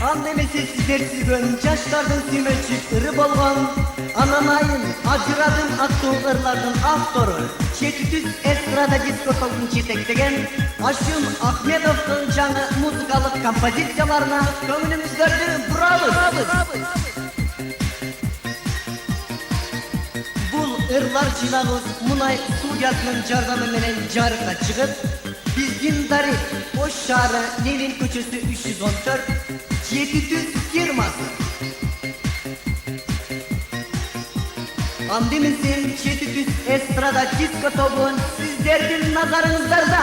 Ан немесе сіздер сүйген жаштардың сүймечіп ыры болған Ананайын ажырадым аттуу ырлардын автору Четитүз эстрада диско тобун жетектеген Ашым Ахмедовдун жаңы музыкалык композицияларына көңүлүңүздөрдү бурабыз. Бул ырлар жыйнагыбыз Мунай студиясынын жардамы менен жарыкка чыгып, биздин Дарик Ош шаары Ленин көчөсү 314 700 фирмасы. Андемесин 700 эстрада диско тобун сиздердин назарыңыздарда.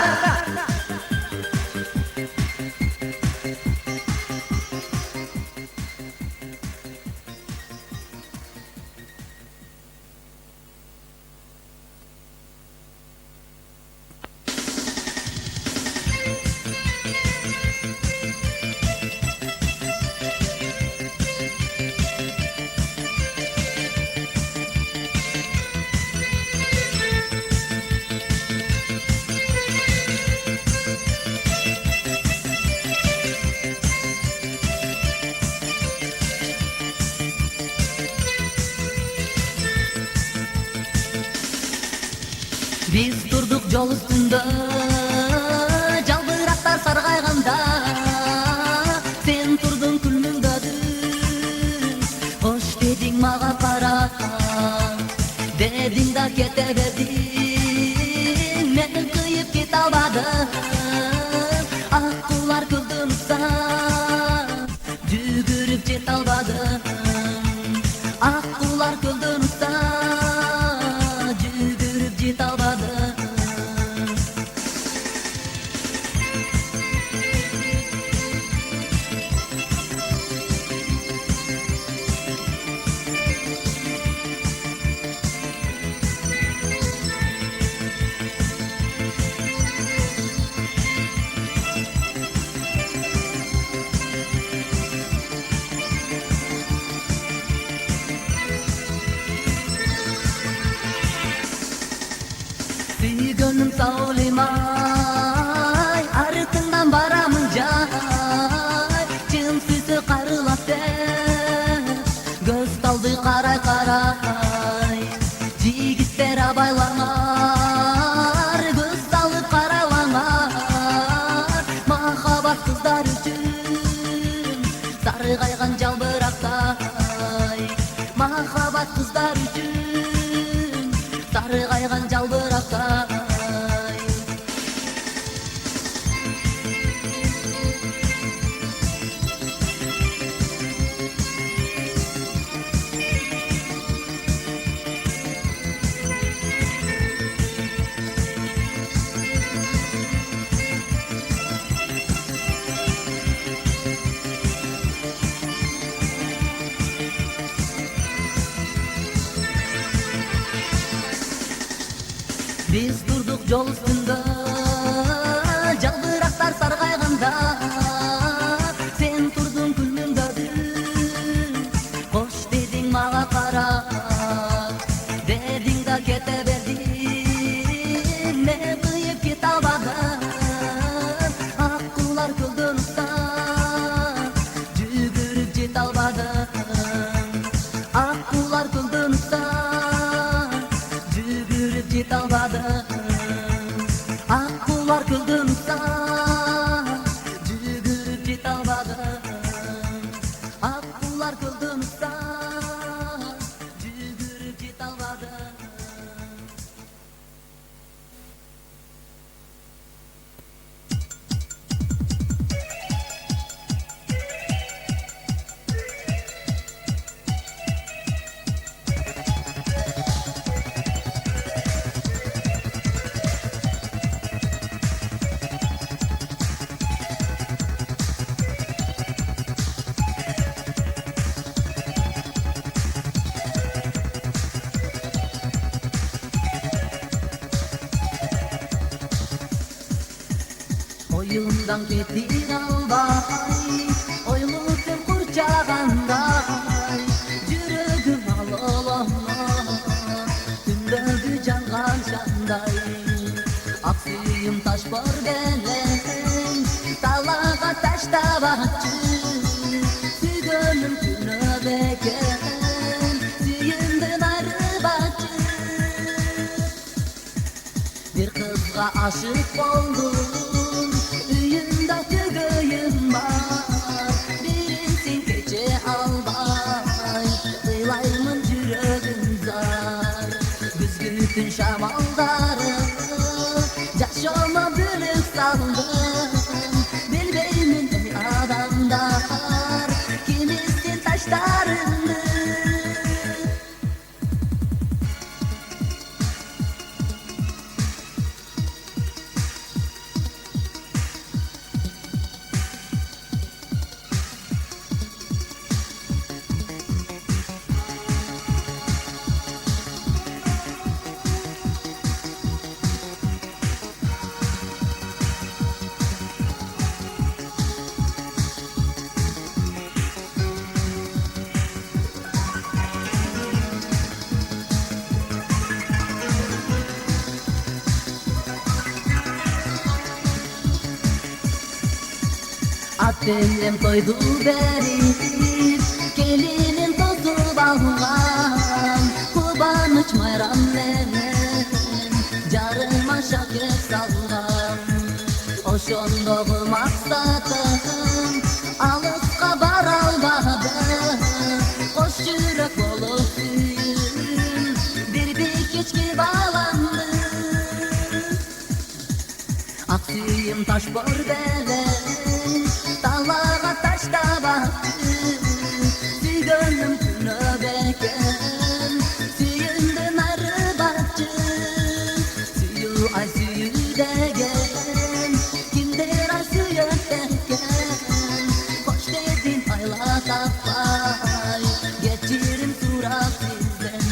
Biz durduk yol üstünde, жалбырактар саргайганда, sen turдun күлмүңдөдүң, хош дедиң мага карап, дедиң да кете бердиң, мен кыйып кете албадым, ак кулар кылдым уста, жүгүрүп жете албадым, ак кулар кылдым уста, жүгүрүп жете албадым. Gönlüm saulimay, arıtından baramın cay, çın süsü karılapte, göz kaldı karay karay, jigitler abaylanar, göz kaldı karalanar, mahabat kızlar üçün, sarı kaygan жалбырактay, mahabat kızlar üçün, sarı kaygan жалбырактay. Biz durduk yol üstünde, жалбырактар саргайганда, sen turдun күлмүңдөдүң, хош дедиң мага карап, дедиң да кете бердиң, мен кыйып кете албадым, ак кулар кылдын уста, жүгүрүп жете албадым, ак кулар кылдын уста, жүгүрүп жете албадым, ак кулар кылдын уста, жүгүрүп жете албадым, ак кулар кылдын уста, жүгүрүп жете албадым. Oyundan getir albay, oylutun kurcağanday, yürügüm alolama, tündödü cangan şanday, aksıyım taş bor gelen, talağa taş tabaçı, gönlüm tünöbeken Süyünden ayrı bacı Bir kızga aşık oldum Üyümde tügüyüm var Birinsin keçe albay Kıylayımın yüreğim zar Güzgütün şamalları Yaşama bülük saldım Bilbeymin ey adamlar Kimizsin taşlarını Ateşim koydu verip Gelinin tozu bağlan Kuban uçmayram veren Carıma şakir sallan Oşondoğu maksadım Alıska baralmadı Koş yürek olup suyun Bir keçki bağlandı Aksiyim taş bor belen Dağlara taşta baktı Gönlüm tünöbeken Süyünden ayrı bacı Suyu ay suyu degen Kimdir ay suyu degen Koş dedin ayla tapay Geçirim surat sizden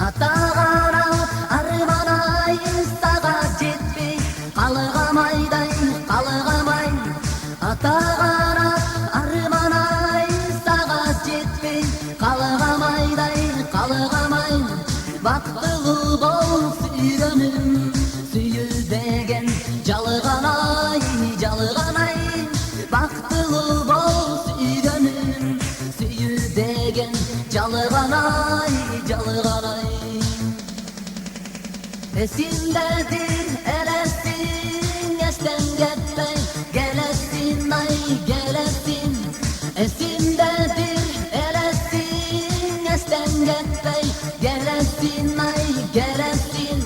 Atağara arvana istağa jetpi Kalığamayday kalığamay Atağara arvana istağa jetpi Kalığamayday kalığamay Baktığı bol sürünüm Süyü degen calıganay calıganay Baktığı bol sürünüm Süyü degen calıganay calıganay Esindedir elesin esten gitmey Gelesin ay gelesin Esindedir elesin esten gitmey Gelesin ay gelesin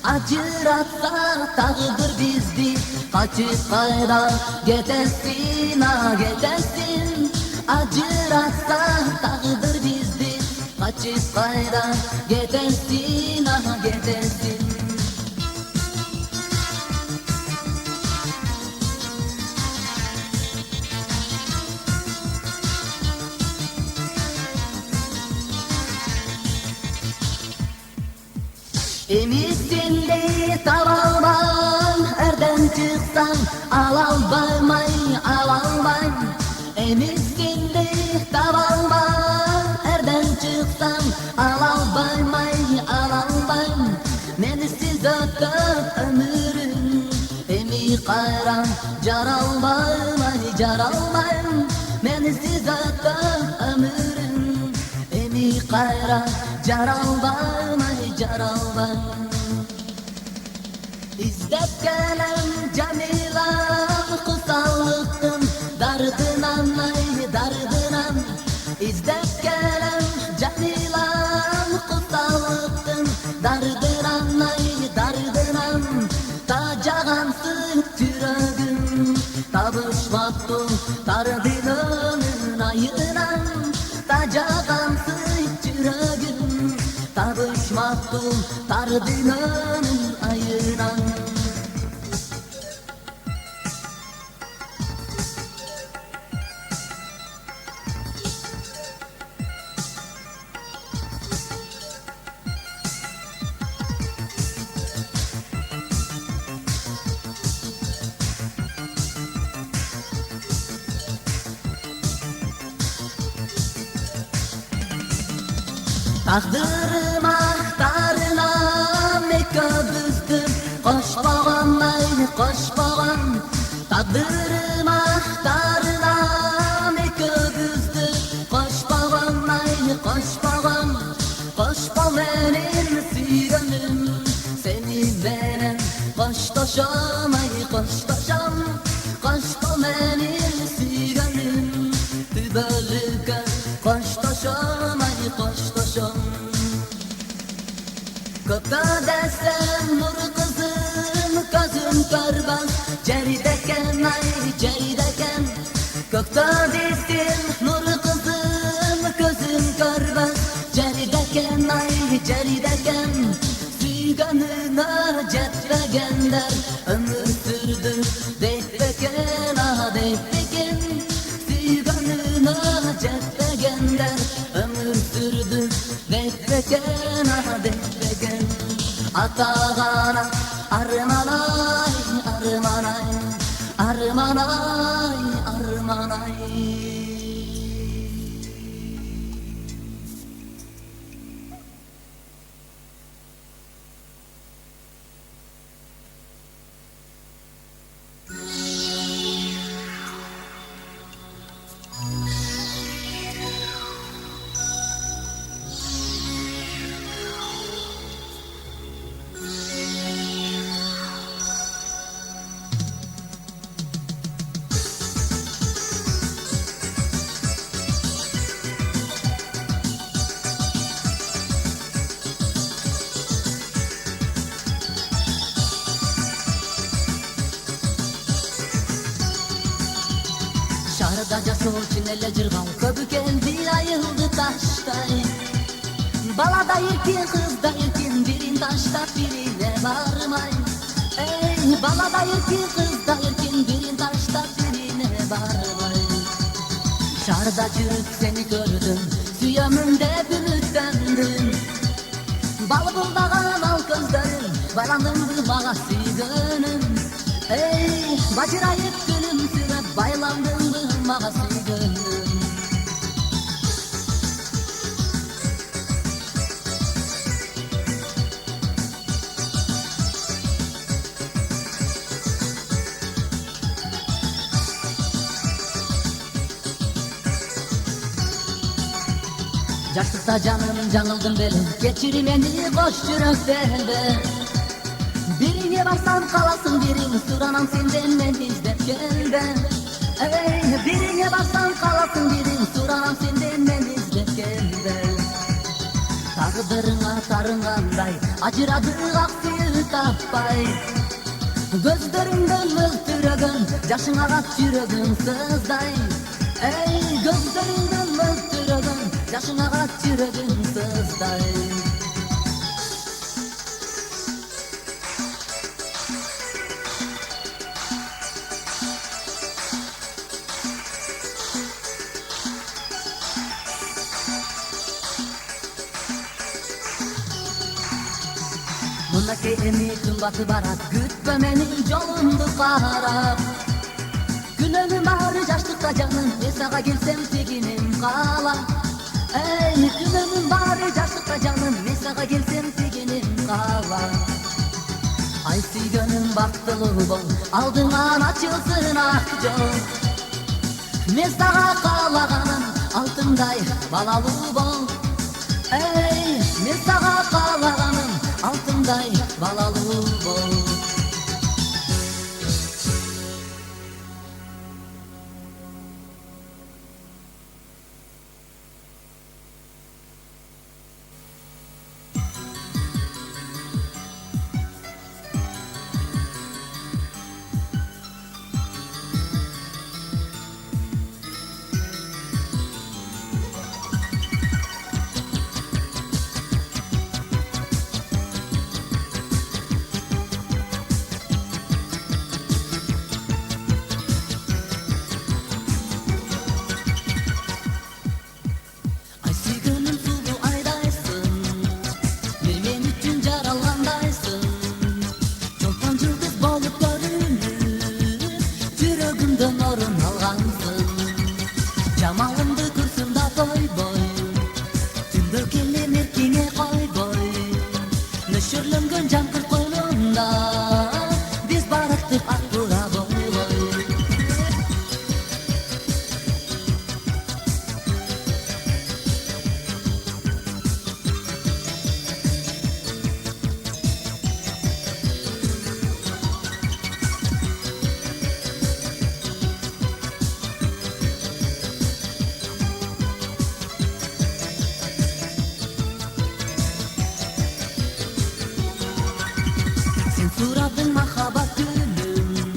Acıratsa tağıdır bizdi Kaçıp kayra getesin ha getesin Acıratsa tağıdır bizdi Kaçıp kayra getesin ha getesin Emisinde tavalman erden çıksan alalmay alalmay Emisinde tavalman erden çıksan alalmay alalmay Menisiz ötüp ömürüm emi kayran caralmay caralmay Menisiz ötüp ömürüm emi kayran caralmay caralmay İzdep gelen Cemilan kusallıktın dardınan ay dardınan. İzdep gelen Cemilan kusallıktın dardınan ay dardınan. Tacağansın türögün tabışmaktı dardınanın ayınan. Tacağansın türögün tabışmaktı dardınanın ayınan. Takdırım ahtarına meka büzdüm. Koş babam ay koş babam. Takdırım ahtarına meka büzdüm. Koş babam ay koş babam. Koş babam benim sügönüm seni benim. Koş toşam ay koş toşam. Koş babam benim sügönüm tübölüken. Koş toşam ay koş toşam. Kökte desem nur kızım gözüm görmez. Cerideken ay cerideken. Kökte desem nur kızım gözüm görmez. Cerideken ay cerideken. Sügönüne cetvegenler ömür sürdü deytbeken ah deytbeken. Sügönüne cetvegenler ömür sürdü deytbeken ah deytbeken. Atağana armanay armanay armanay armanay. Şardaca soğuçun ele cırgan köbü geldi ayıldı taştay. Balada irkin kızda irkin birin taşta birine varmay. Ey balada irkin kızda irkin birin taşta birine varmay. Şarda çürük seni gördüm süyemümde bülütlendim. Bal buldağın al gözlerim balanımdı bağa sügönüm. Ey bacırayıp gülümsüre baylandım bağa sügönüm. Yaşlıkta canım canıldım belim geçirmeni boş yüreklerle. Birine baksan kalasın birini soranam senden ben izlep gelden. Ey birine baksan kalasın birini soranam senden ben izlep gelden. Tağdırına tarınganday acıradı aksıyı tapay. Gözlerimden mültüregen yaşın ağat yüreğim sızday. Ey gözlerimden mültüregen yaşın ağat yüreğim sızday. Bundaki emitim batı barat gütme benim yolumdu qarab. Günümün baharı yaşlıkta canım Esağa gelsem teginim qala. Ey günümün baharı yaşlıkta canım Esağa gelsem teginim qala. Ay sügönüm baktılı bol aldığından açılsın ak yol. Mesağa qalağanım altınday balalı bol. Ey mesağa qalağanım altınday balalı bol. Өшүрүлгөн жаңгыр койлунда биз бараттык ак бура бойлой. Sen suradың махаббат гүлүн,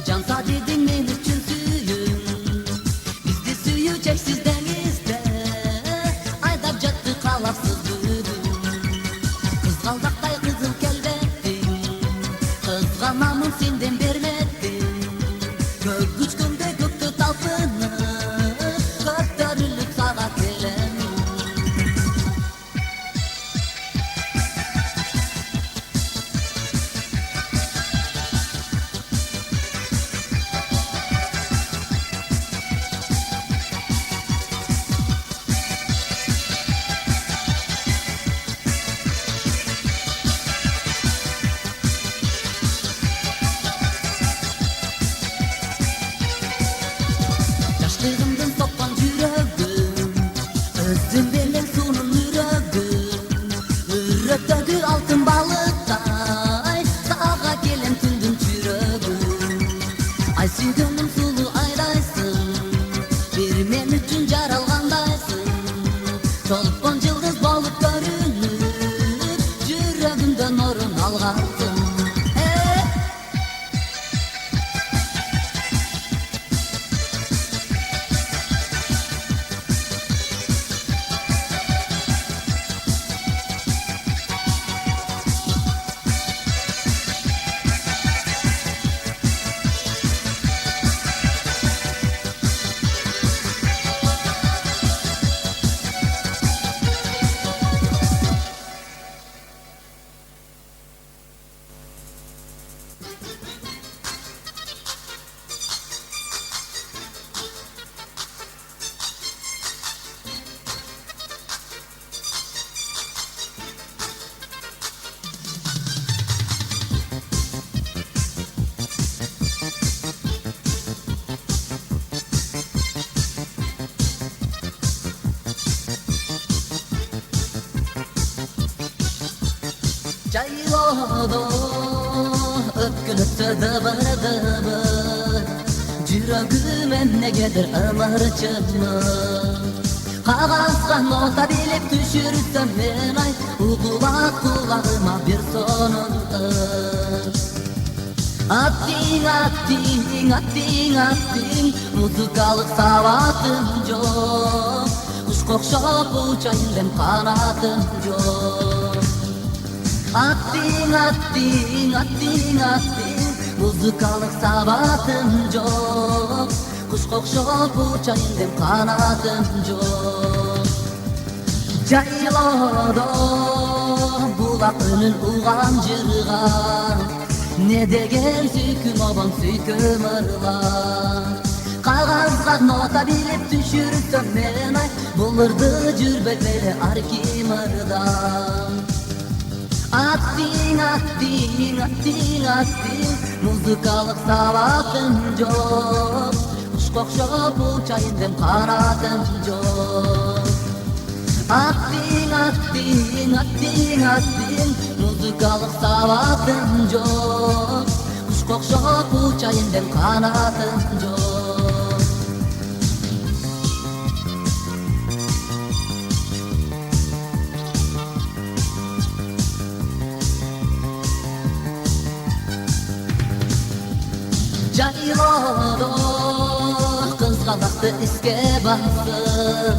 жанса дедің мен үчүн сүйүн. Бизди сүйүү чексиз деңизде, айдап жатты калапсыз бүгүн. Кызгалдактай кызыл келбеттиң, кызганамын сенден берметтиң. Көк күчкөндө көктө талпынып, көтөрүлүп сага келем. Жаштыгымдын соккон жүрөгүм, өзүң берген сунун үрөгүм. Үрөктөгү алтын балыктай, сага келем түндүн чүрөгүм. Ай сүйгөнүм сулуу айдайсың, бир мен үчүн жаралгандайсың. Толкон жылдыз болуп көрүнүп, жүрөгүмдөн орун алгансың. Жайлоодо өткүлөктө дыбыр-дыбыр, жүрөгүм эмнегедир ымырчымыр. Кагазга нота билип түшүрсөм мен ай, угулак кулагыма бир сонун ыр. Аттиң, аттиң, аттиң, аттиң, музыкалык сабатым жок. Кушка окшоп учайын дем канатым жок. Аттиң, аттиң, аттиң, аттиң, музыкалык сабатым жок. Кушка окшоп учайын дем канатым жок. Жайлоодо булак үнүн уган жырган, не деген сүйкүм обон сүйкүм ырлан. Кагазга нота билип түшүрсөм мен ай, бул ырды жүрбөй эле ар ким ырдан. Аттиң, аттиң, аттиң, аттиң, музыкалык сабатым жок. Кушка окшоп учайын дем канатым жок. Аттиң, аттиң, аттиң, аттиң, музыкалык сабатым жок. Кушка окшоп учайын дем канатым жок. Жайлоодо кызгалакты иске басып,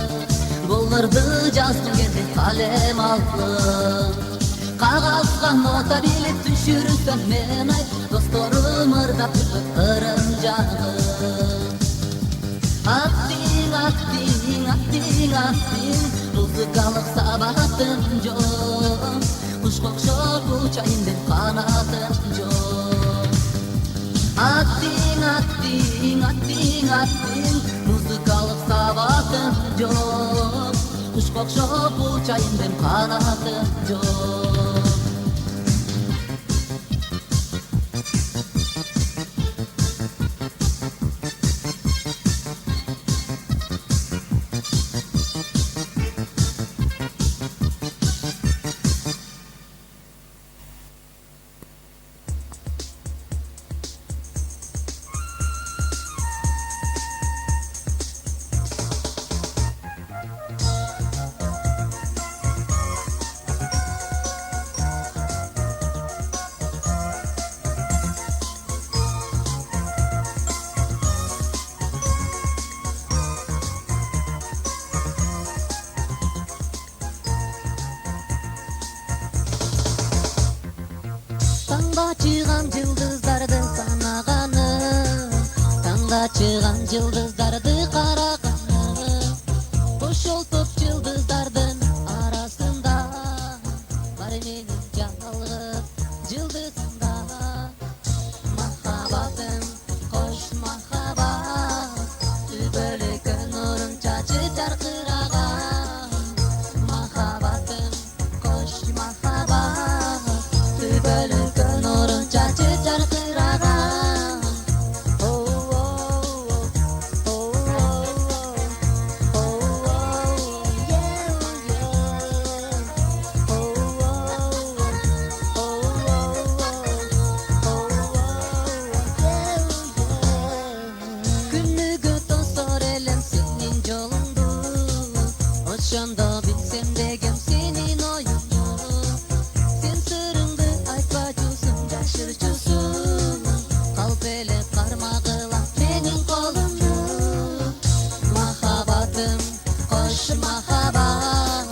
буларды жаздым кезде калем алып. Кагазга нота билип түшүрсөм мен ай, досторум ырдап жүрөт ырым жагып. Аттиң, аттиң, аттиң, аттиң, музыкалык сабатым жок. Кушка окшоп учайын деп канатым жок. Аттиң, аттиң, аттиң, аттиң, музыкалык сабатым жок. Кушка окшоп учайын деп канатым жок. Tanga çıgan yıldızlardı karakanım. Boş olup yıldızlardan arasında var benim yalnız yıldızında. Mahabatım koş mahabat, tübölük nurun çağıtar kıragan. Mahabatım koş mahabat, tübölük nurun çağıtar kıragan. Oh oh oh oh oh oh yeah yeah. Oh oh Günlüğü dostlar elem senin yolundu. Oşanda bilsem degem senin oyundu. Sen sırrındı aytpacusun, şaşırıcısın. Kalp ele parmağıyla benim kolumdu. Mahabatım koş mahabat,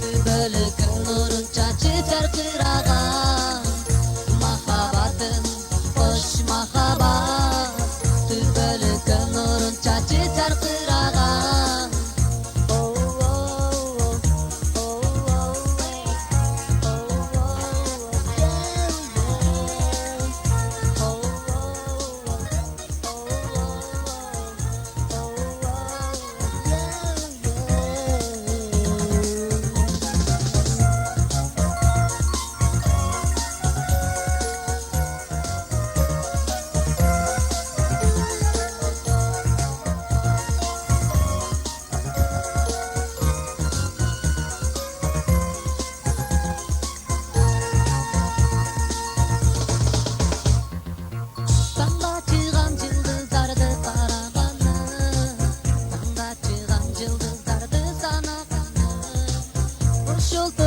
tübölük nurun çağıtar kıragan. Mahabatım koş mahabat, tübölük nurun çağıtar kıragan. Oh oh oh oh oh oh yeah yeah. Oh Tanga çıgan yıldızlardı karaganım. Tanga çıgan yıldızlardı sana kanım. Boş olup